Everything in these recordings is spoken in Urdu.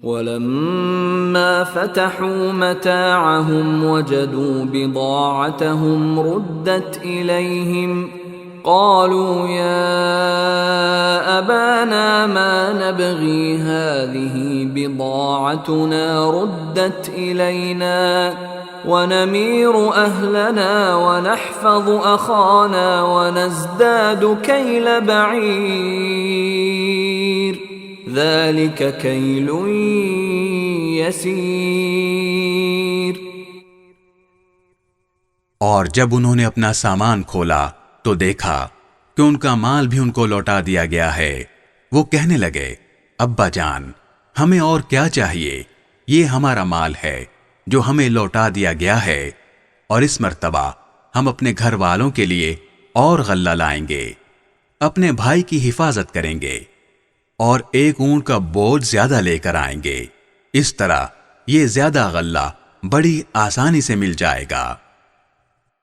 وَلَمَّا فَتَحُوا مَتَاعَهُمْ وَجَدُوا بِضَاعَتَهُمْ رُدَّتْ إِلَيْهِمْ قَالُوا يَا أَبَانَا مَا نَبْغِي هَٰذِهِ بِضَاعَتُنَا رُدَّتْ إِلَيْنَا وَنَمِيرُ أَهْلَنَا وَنَحْفَظُ أَخَانَا وَنَزْدَادُ كَيْلَ بَعِيرٍ ذَلِكَ كَيْلٌ يَسِيرٌ۔ اور جب انہوں نے اپنا سامان کھولا تو دیکھا کہ ان کا مال بھی ان کو لوٹا دیا گیا ہے۔ وہ کہنے لگے، ابا جان، ہمیں اور کیا چاہیے؟ یہ ہمارا مال ہے جو ہمیں لوٹا دیا گیا ہے، اور اس مرتبہ ہم اپنے گھر والوں کے لیے اور غلہ لائیں گے، اپنے بھائی کی حفاظت کریں گے، اور ایک اونٹ کا بوجھ زیادہ لے کر آئیں گے۔ اس طرح یہ زیادہ غلہ بڑی آسانی سے مل جائے گا۔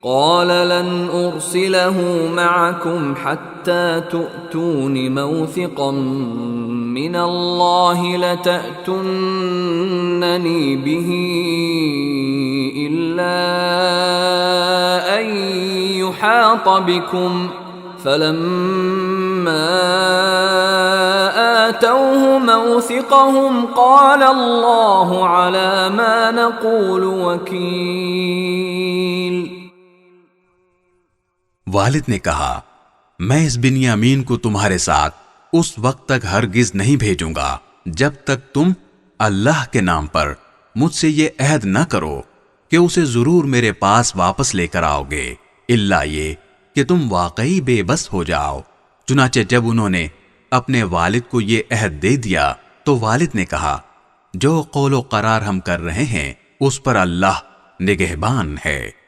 قال لن أرسله معكم حتى تؤتون موثقا من الله لتأتونني به إلا أن يحاط بكم فلما آتوه موثقهم قال الله على ما نقول وكيل۔ والد نے کہا، میں اس بنیامین کو تمہارے ساتھ اس وقت تک ہرگز نہیں بھیجوں گا جب تک تم اللہ کے نام پر مجھ سے یہ عہد نہ کرو کہ اسے ضرور میرے پاس واپس لے کر آؤ گے، الا یہ کہ تم واقعی بے بس ہو جاؤ۔ چنانچہ جب انہوں نے اپنے والد کو یہ عہد دے دیا تو والد نے کہا، جو قول و قرار ہم کر رہے ہیں اس پر اللہ نگہبان ہے۔